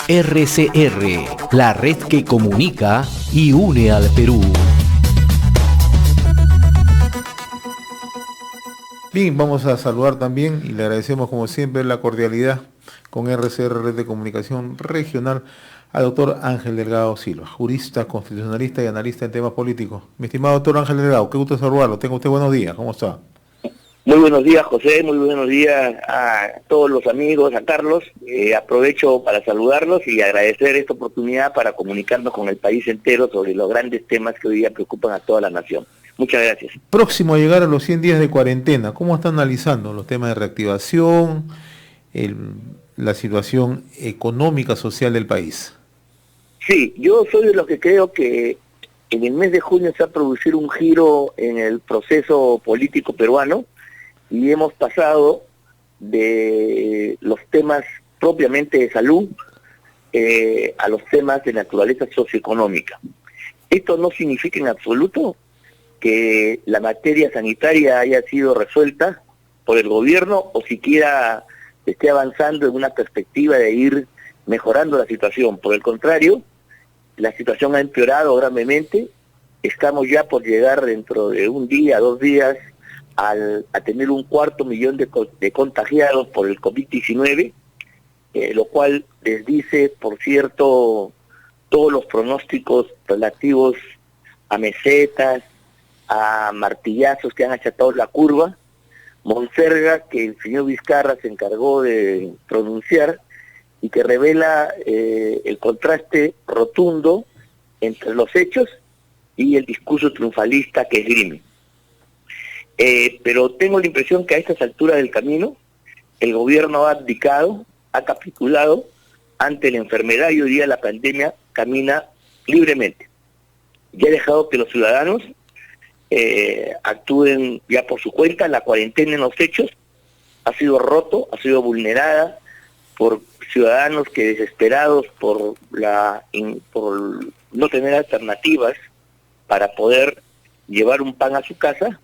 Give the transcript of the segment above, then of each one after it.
RCR, la red que comunica y une al Perú. Bien, vamos a saludar también y le agradecemos como siempre la cordialidad con RCR, Red de Comunicación Regional, al doctor Ángel Delgado Silva, jurista, constitucionalista y analista en temas políticos. Mi estimado doctor Ángel Delgado, qué gusto saludarlo. Tenga usted buenos días, ¿cómo está? Muy buenos días, José, muy buenos días a todos los amigos, a Carlos. Aprovecho para saludarlos y agradecer esta oportunidad para comunicarnos con el país entero sobre los grandes temas que hoy día preocupan a toda la nación. Muchas gracias. Próximo a llegar a los 100 días de cuarentena, ¿cómo está analizando los temas de reactivación, la situación económica, social del país? Sí, yo soy de los que creo que en el mes de junio se va a producir un giro en el proceso político peruano y hemos pasado de los temas propiamente de salud a los temas de naturaleza socioeconómica. Esto no significa en absoluto que la materia sanitaria haya sido resuelta por el gobierno o siquiera esté avanzando en una perspectiva de ir mejorando la situación. Por el contrario, la situación ha empeorado gravemente. Estamos ya por llegar dentro de un día, 2 días, a tener 250.000 de contagiados por el COVID-19, lo cual les dice, por cierto, todos los pronósticos relativos a mesetas, a martillazos que han achatado la curva. Monserga, que el señor Vizcarra se encargó de pronunciar y que revela el contraste rotundo entre los hechos y el discurso triunfalista que esgrime. Pero tengo la impresión que a estas alturas del camino el gobierno ha abdicado, ha capitulado ante la enfermedad y hoy día la pandemia camina libremente. Ya ha dejado que los ciudadanos actúen ya por su cuenta. La cuarentena en los hechos ha sido roto, ha sido vulnerada por ciudadanos que desesperados por no tener alternativas para poder llevar un pan a su casa,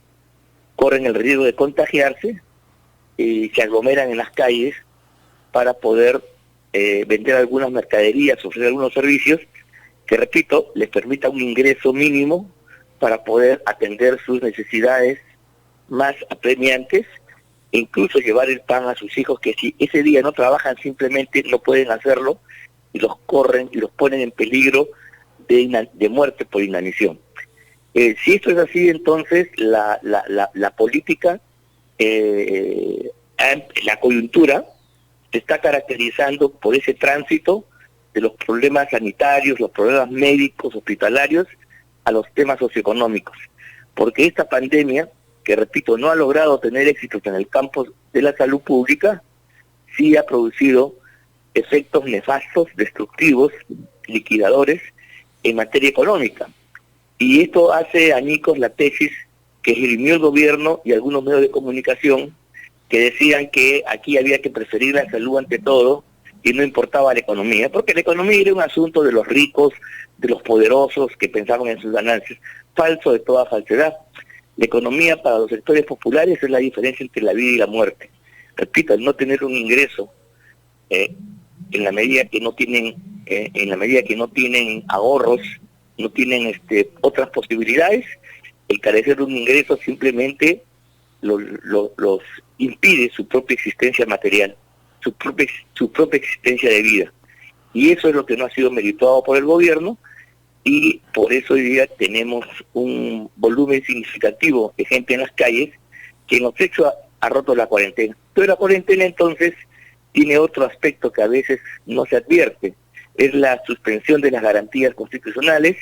corren el riesgo de contagiarse y se aglomeran en las calles para poder vender algunas mercaderías, ofrecer algunos servicios que, repito, les permita un ingreso mínimo para poder atender sus necesidades más apremiantes e incluso llevar el pan a sus hijos que si ese día no trabajan simplemente no pueden hacerlo y los corren y los ponen en peligro de muerte por inanición. Si esto es así, entonces la política, la coyuntura se está caracterizando por ese tránsito de los problemas sanitarios, los problemas médicos, hospitalarios, a los temas socioeconómicos. Porque esta pandemia, que repito, no ha logrado tener éxitos en el campo de la salud pública, sí ha producido efectos nefastos, destructivos, liquidadores en materia económica. Y esto hace añicos la tesis que esgrimió el gobierno y algunos medios de comunicación que decían que aquí había que preferir la salud ante todo y no importaba la economía, porque la economía era un asunto de los ricos, de los poderosos que pensaban en sus ganancias. Falso de toda falsedad. La economía para los sectores populares es la diferencia entre la vida y la muerte. Repito, el no tener un ingreso en la medida que no tienen ahorros, no tienen otras posibilidades, el carecer de un ingreso simplemente los impide su propia existencia material, su propia existencia de vida. Y eso es lo que no ha sido merituado por el gobierno, y por eso hoy día tenemos un volumen significativo de gente en las calles que en los hechos ha roto la cuarentena. Pero la cuarentena entonces tiene otro aspecto que a veces no se advierte, es la suspensión de las garantías constitucionales,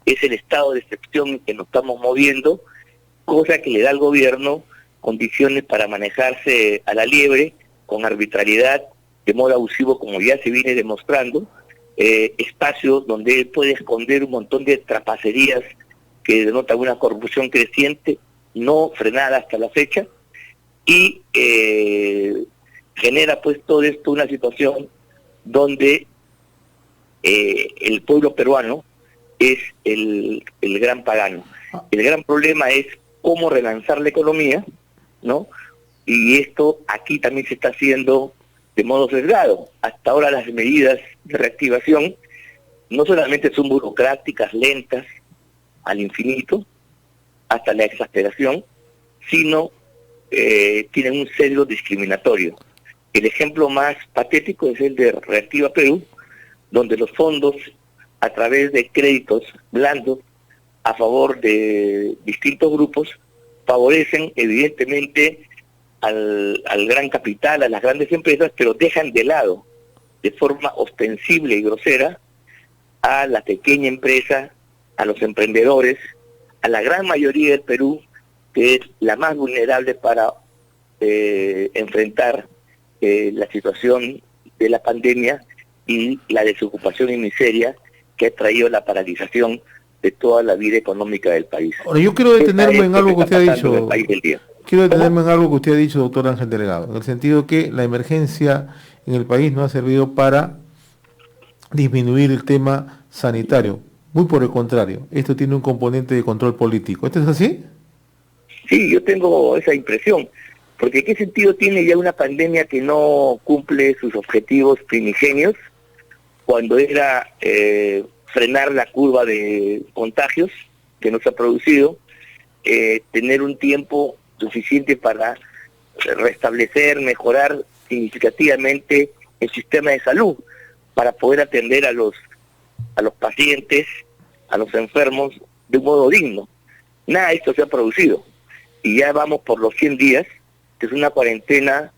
es el estado de excepción en que nos estamos moviendo, cosa que le da al gobierno condiciones para manejarse a la liebre, con arbitrariedad, de modo abusivo, como ya se viene demostrando, espacios donde él puede esconder un montón de trapacerías que denotan una corrupción creciente, no frenada hasta la fecha, y genera pues todo esto una situación donde el pueblo peruano es el gran pagano. El gran problema es cómo relanzar la economía, ¿no? Y esto aquí también se está haciendo de modo sesgado. Hasta ahora las medidas de reactivación no solamente son burocráticas, lentas, al infinito, hasta la exasperación, sino tienen un sesgo discriminatorio. El ejemplo más patético es el de Reactiva Perú, donde los fondos, a través de créditos blandos a favor de distintos grupos, favorecen evidentemente al gran capital, a las grandes empresas, pero dejan de lado, de forma ostensible y grosera, a la pequeña empresa, a los emprendedores, a la gran mayoría del Perú, que es la más vulnerable para enfrentar la situación de la pandemia y la desocupación y miseria que ha traído la paralización de toda la vida económica del país. Ahora, yo quiero detenerme en algo que usted ha dicho. Quiero detenerme en algo que usted ha dicho, doctor Ángel Delgado, en el sentido que la emergencia en el país no ha servido para disminuir el tema sanitario. Muy por el contrario, esto tiene un componente de control político. ¿Esto es así? Sí, yo tengo esa impresión, porque ¿qué sentido tiene ya una pandemia que no cumple sus objetivos primigenios, cuando era frenar la curva de contagios que nos ha producido, tener un tiempo suficiente para restablecer, mejorar significativamente el sistema de salud, para poder atender a los pacientes, a los enfermos, de un modo digno? Nada de esto se ha producido. Y ya vamos por los 100 días, que es una cuarentena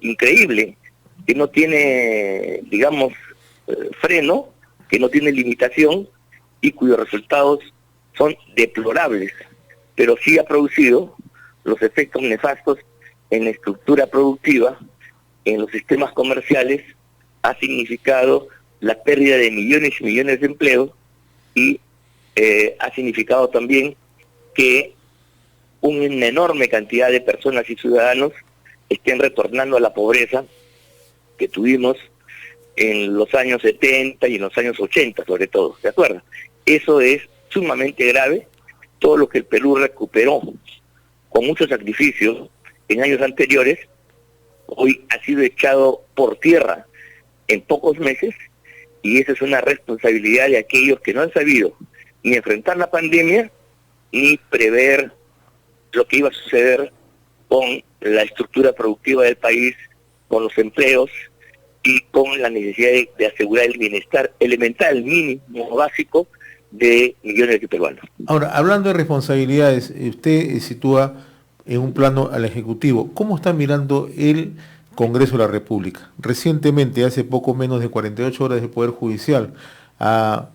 increíble, que no tiene, digamos, freno, que no tiene limitación y cuyos resultados son deplorables, pero sí ha producido los efectos nefastos en la estructura productiva, en los sistemas comerciales, ha significado la pérdida de millones y millones de empleos y ha significado también que una enorme cantidad de personas y ciudadanos estén retornando a la pobreza que tuvimos en los años 70 y en los años 80 sobre todo, ¿de acuerdo? Eso es sumamente grave. Todo lo que el Perú recuperó con mucho sacrificio en años anteriores, hoy ha sido echado por tierra en pocos meses, y esa es una responsabilidad de aquellos que no han sabido ni enfrentar la pandemia, ni prever lo que iba a suceder con la estructura productiva del país, con los empleos y con la necesidad de asegurar el bienestar elemental, mínimo, básico de millones de peruanos. Ahora, hablando de responsabilidades, usted sitúa en un plano al Ejecutivo. ¿Cómo está mirando el Congreso de la República? Recientemente, hace poco menos de 48 horas, el Poder Judicial ha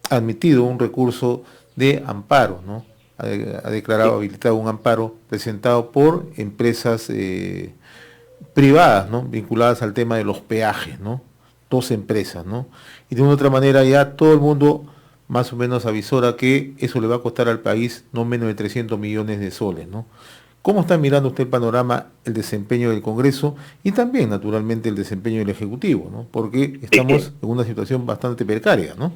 admitido un recurso de amparo, ¿no? Ha declarado habilitado un amparo presentado por empresas privadas, ¿no? Vinculadas al tema de los peajes, ¿no? 2 empresas, ¿no? Y de una u otra manera ya todo el mundo más o menos avisora que eso le va a costar al país no menos de 300 millones de soles, ¿no? ¿Cómo está mirando usted el panorama, el desempeño del Congreso y también, naturalmente, el desempeño del Ejecutivo, ¿no? Porque estamos en una situación bastante precaria, ¿no?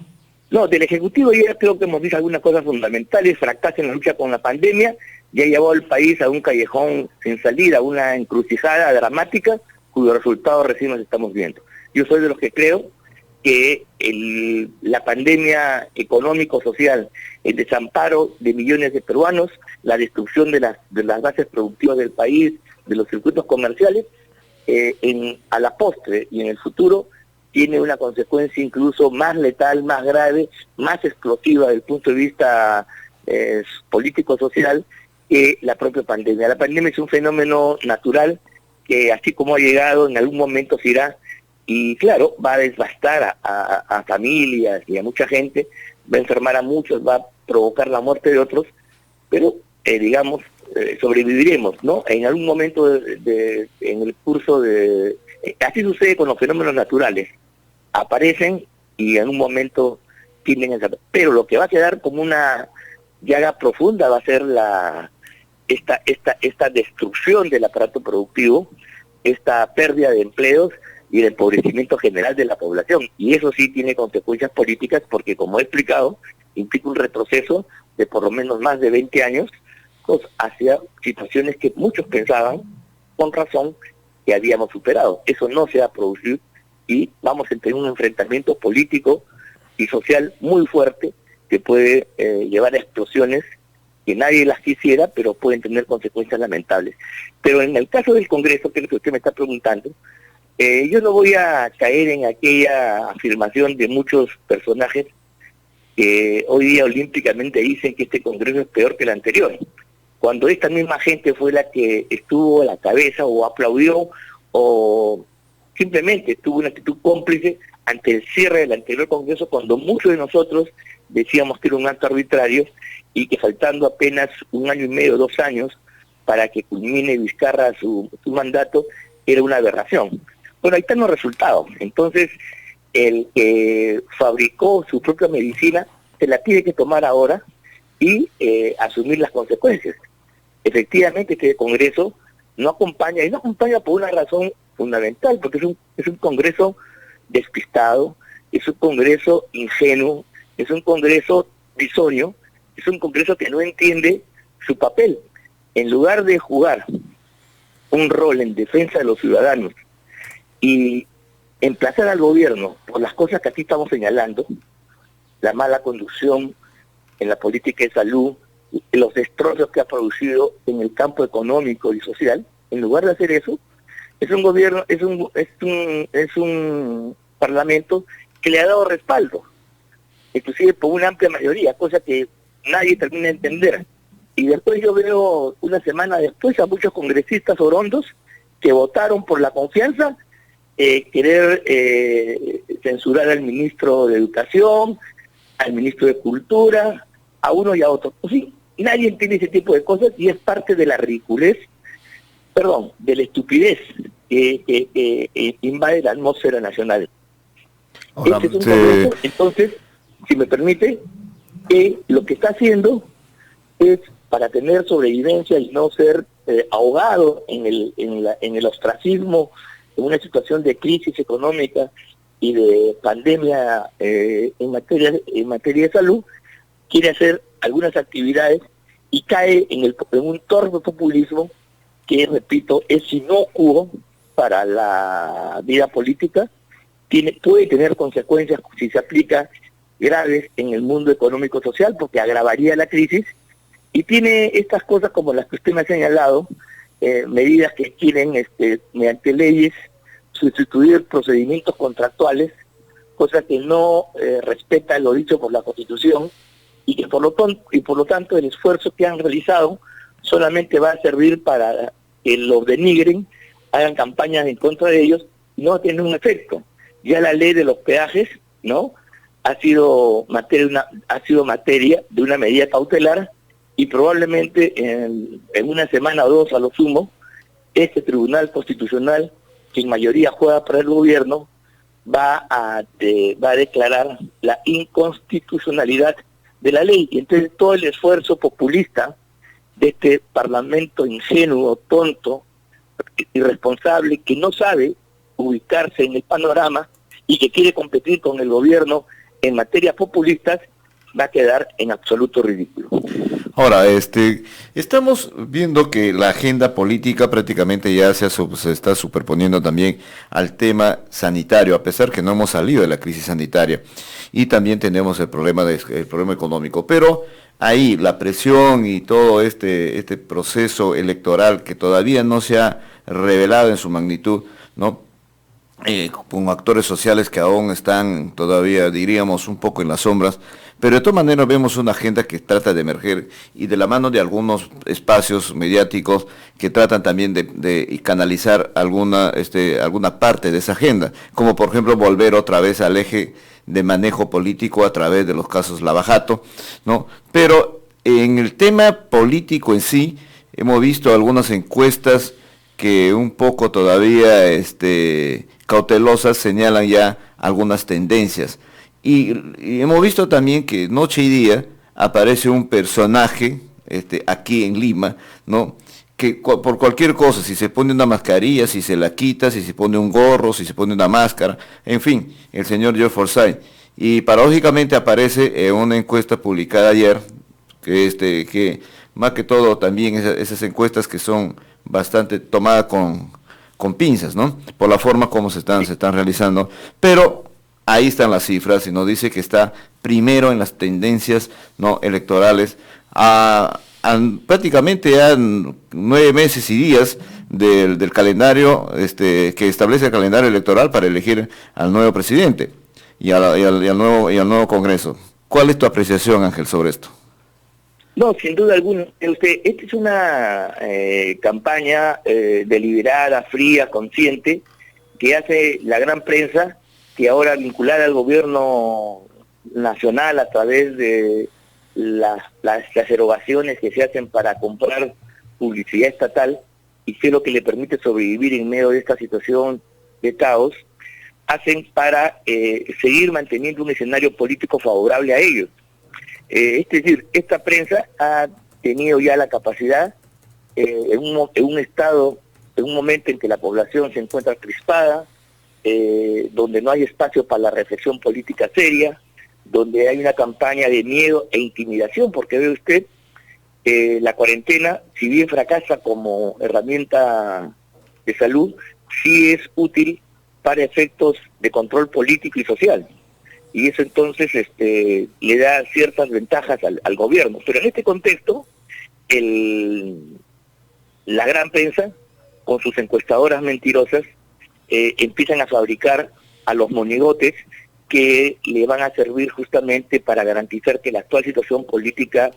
No, del Ejecutivo ya creo que hemos visto algunas cosas fundamentales. Fracaso en la lucha con la pandemia, ya llevó al país a un callejón sin salida, a una encrucijada dramática, cuyos resultados recién nos estamos viendo. Yo soy de los que creo que la pandemia económico-social, el desamparo de millones de peruanos, la destrucción de las bases productivas del país, de los circuitos comerciales, a la postre y en el futuro, tiene una consecuencia incluso más letal, más grave, más explosiva desde el punto de vista político-social que la propia pandemia. La pandemia es un fenómeno natural que así como ha llegado, en algún momento se irá, y claro, va a devastar a familias y a mucha gente, va a enfermar a muchos, va a provocar la muerte de otros, pero digamos, sobreviviremos, ¿no? En algún momento en el curso de... Así sucede con los fenómenos naturales, aparecen y en un momento tienden a... Pero lo que va a quedar como una llaga profunda va a ser esta destrucción del aparato productivo, esta pérdida de empleos y el empobrecimiento general de la población. Y eso sí tiene consecuencias políticas porque, como he explicado, implica un retroceso de por lo menos más de 20 años hacia situaciones que muchos pensaban, con razón, que habíamos superado. Eso no se va a producir y vamos a tener un enfrentamiento político y social muy fuerte que puede llevar a explosiones que nadie las quisiera, pero pueden tener consecuencias lamentables. Pero en el caso del Congreso, que es lo que usted me está preguntando, yo no voy a caer en aquella afirmación de muchos personajes que hoy día olímpicamente dicen que este Congreso es peor que el anterior, cuando esta misma gente fue la que estuvo a la cabeza o aplaudió o simplemente tuvo una actitud cómplice ante el cierre del anterior Congreso, cuando muchos de nosotros decíamos que era un acto arbitrario y que faltando apenas 1 año y medio, 2 años, para que culmine Vizcarra su mandato, era una aberración. Bueno, ahí están los resultados. Entonces, el que fabricó su propia medicina se la tiene que tomar ahora y asumir las consecuencias. Efectivamente, este Congreso no acompaña, y no acompaña por una razón fundamental, porque es un Congreso despistado, es un Congreso ingenuo, es un Congreso disorio, es un Congreso que no entiende su papel. En lugar de jugar un rol en defensa de los ciudadanos y emplazar al gobierno por las cosas que aquí estamos señalando, la mala conducción en la política de salud, los destrozos que ha producido en el campo económico y social, en lugar de hacer eso, es un gobierno, es un parlamento que le ha dado respaldo, inclusive por una amplia mayoría, cosa que nadie termina de entender. Y después yo veo, una semana después, a muchos congresistas orondos que votaron por la confianza, querer censurar al ministro de Educación, al ministro de Cultura, a uno y a otro. Pues sí, nadie entiende ese tipo de cosas y es parte de la ridiculez, de la estupidez que invade la atmósfera nacional. Ahora, Este es un Congreso, entonces, si me permite, lo que está haciendo es para tener sobrevivencia y no ser ahogado en el ostracismo, en una situación de crisis económica y de pandemia en materia de salud, quiere hacer algunas actividades y cae en un torpe populismo que, repito, es inocuo para la vida política, puede tener consecuencias si se aplica graves en el mundo económico-social, porque agravaría la crisis, y tiene estas cosas como las que usted me ha señalado, medidas que quieren, mediante leyes, sustituir procedimientos contractuales, cosa que no respeta lo dicho por la Constitución, y que por lo tanto el esfuerzo que han realizado solamente va a servir para que los denigren, hagan campañas en contra de ellos, y no va a tener un efecto. Ya la ley de los peajes, ¿no?, ha sido materia de una medida cautelar, y probablemente en una semana o 2 a lo sumo, este Tribunal Constitucional, que en mayoría juega para el gobierno, va a declarar la inconstitucionalidad de la ley. Y entonces todo el esfuerzo populista de este parlamento ingenuo, tonto, irresponsable, que no sabe ubicarse en el panorama y que quiere competir con el gobierno en materias populistas, va a quedar en absoluto ridículo. Ahora, estamos viendo que la agenda política prácticamente ya se está superponiendo también al tema sanitario, a pesar que no hemos salido de la crisis sanitaria, y también tenemos el problema económico, pero ahí la presión y todo este proceso electoral que todavía no se ha revelado en su magnitud, ¿no?, con actores sociales que aún están todavía, diríamos, un poco en las sombras, pero de todas maneras vemos una agenda que trata de emerger y de la mano de algunos espacios mediáticos que tratan también de canalizar alguna parte de esa agenda, como por ejemplo volver otra vez al eje de manejo político a través de los casos Lava Jato, ¿no? Pero en el tema político en sí, hemos visto algunas encuestas que un poco todavía cautelosas señalan ya algunas tendencias. Y hemos visto también que noche y día aparece un personaje aquí en Lima, ¿no?, que por cualquier cosa, si se pone una mascarilla, si se la quita, si se pone un gorro, si se pone una máscara, en fin, el señor George Forsyth. Y paradójicamente aparece en una encuesta publicada ayer, que más que todo también esas encuestas que son bastante tomadas con pinzas, ¿no? Por la forma como se están realizando, pero ahí están las cifras y nos dice que está primero en las tendencias, ¿no?, electorales, prácticamente ya 9 meses y días del calendario que establece el calendario electoral para elegir al nuevo presidente y al nuevo Congreso. ¿Cuál es tu apreciación, Ángel, sobre esto? No, sin duda alguna. Esta es una campaña deliberada, fría, consciente, que hace la gran prensa, que ahora vinculada al gobierno nacional a través de las erogaciones que se hacen para comprar publicidad estatal, y que es lo que le permite sobrevivir en medio de esta situación de caos, hacen para seguir manteniendo un escenario político favorable a ellos. Es decir, esta prensa ha tenido ya la capacidad, en un estado, en un momento en que la población se encuentra crispada, donde no hay espacio para la reflexión política seria, donde hay una campaña de miedo e intimidación, porque ve usted, la cuarentena, si bien fracasa como herramienta de salud, sí es útil para efectos de control político y social. Y eso entonces le da ciertas ventajas al gobierno. Pero en este contexto, la gran prensa, con sus encuestadoras mentirosas, empiezan a fabricar a los monigotes que le van a servir justamente para garantizar que la actual situación política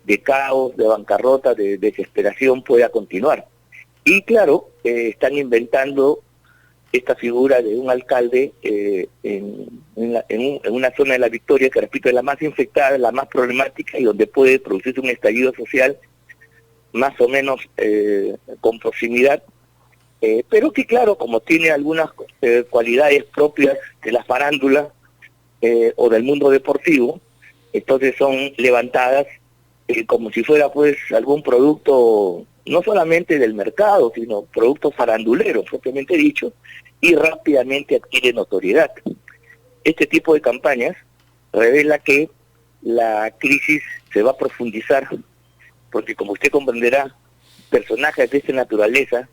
de caos, de bancarrota, de desesperación pueda continuar. Y claro, están inventando esta figura de un alcalde en una zona de la Victoria, que repito, es la más infectada, la más problemática y donde puede producirse un estallido social más o menos con proximidad, pero que claro, como tiene algunas cualidades propias de la farándula o del mundo deportivo, entonces son levantadas como si fuera pues algún producto no solamente del mercado, sino producto farandulero, propiamente dicho, y rápidamente adquiere notoriedad. Este tipo de campañas revela que la crisis se va a profundizar, porque como usted comprenderá, personajes de esta naturaleza,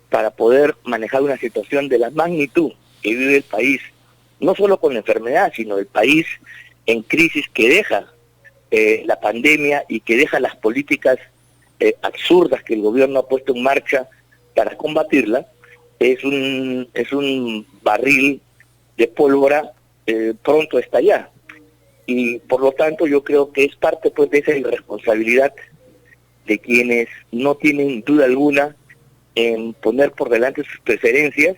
para poder manejar una situación de la magnitud que vive el país, no solo con la enfermedad, sino el país en crisis que deja la pandemia y que deja las políticas absurdas que el gobierno ha puesto en marcha para combatirla, es un barril de pólvora pronto a estallar. Y por lo tanto yo creo que es parte pues de esa irresponsabilidad de quienes no tienen duda alguna en poner por delante sus preferencias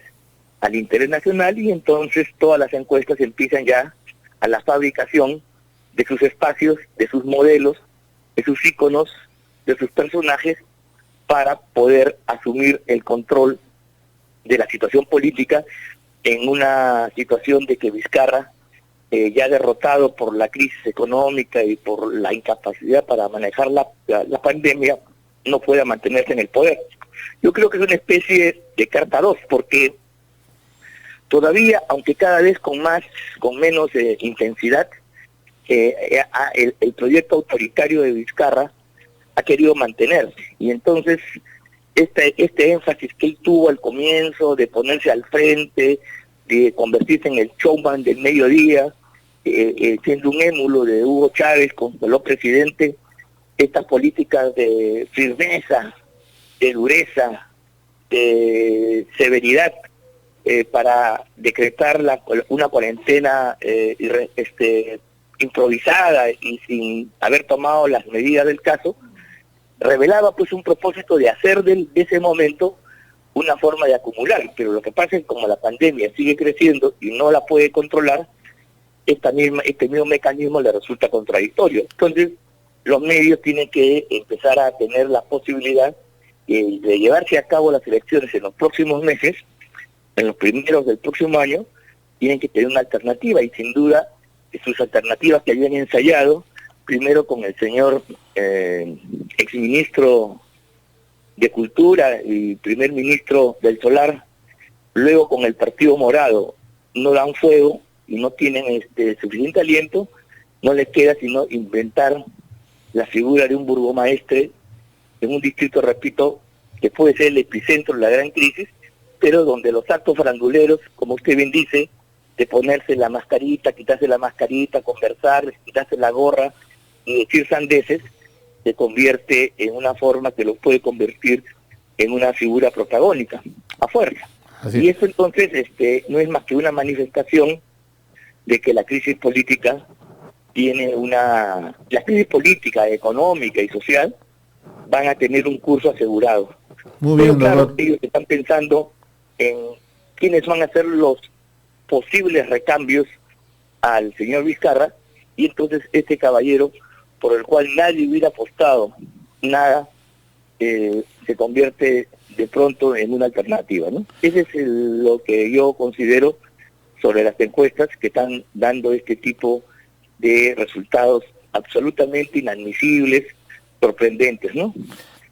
al interés nacional, y entonces todas las encuestas empiezan ya a la fabricación de sus espacios, de sus modelos, de sus íconos, de sus personajes, para poder asumir el control de la situación política en una situación de que Vizcarra, ya derrotado por la crisis económica y por la incapacidad para manejar la pandemia, no pueda mantenerse en el poder. Yo creo que es una especie de carta 2, porque todavía, aunque cada vez con menos intensidad, el proyecto autoritario de Vizcarra ha querido mantenerse, y entonces este énfasis que él tuvo al comienzo de ponerse al frente, de convertirse en el showman del mediodía, siendo un émulo de Hugo Chávez cuando lo presidente, estas políticas de firmeza, de dureza, de severidad para decretar una cuarentena improvisada y sin haber tomado las medidas del caso, revelaba pues un propósito de hacer de ese momento una forma de acumular. Pero lo que pasa es que como la pandemia sigue creciendo y no la puede controlar, este mismo mecanismo le resulta contradictorio. Entonces los medios tienen que empezar a tener la posibilidad de llevarse a cabo las elecciones en los próximos meses, en los primeros del próximo año, tienen que tener una alternativa, y sin duda sus alternativas que habían ensayado, primero con el señor exministro de Cultura y primer ministro del Solar, luego con el Partido Morado, no dan fuego y no tienen suficiente aliento, no les queda sino inventar la figura de un burgomaestre en un distrito, repito, que puede ser el epicentro de la gran crisis, pero donde los actos faranduleros, como usted bien dice, de ponerse la mascarita, quitarse la mascarita, conversar, quitarse la gorra y decir sandeces, se convierte en una forma que los puede convertir en una figura protagónica, a fuerza. Y eso entonces no es más que una manifestación de que la crisis política la crisis política, económica y social van a tener un curso asegurado. Muy bien, pero claro, doctor. ellos están pensando en quiénes van a ser los posibles recambios al señor Vizcarra, y entonces este caballero, por el cual nadie hubiera apostado nada, se convierte de pronto en una alternativa, ¿no? Ese es lo que yo considero sobre las encuestas que están dando este tipo de resultados absolutamente inadmisibles, sorprendentes, ¿no?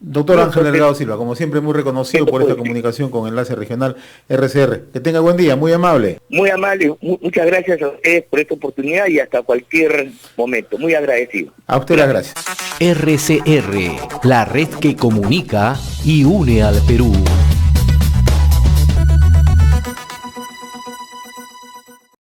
Doctor Ángel Delgado Silva, como siempre, muy reconocido por esta comunicación con Enlace Regional RCR. Que tenga buen día, muy amable. Muy amable, muchas gracias a ustedes por esta oportunidad y hasta cualquier momento. Muy agradecido. A usted las gracias. RCR, la red que comunica y une al Perú.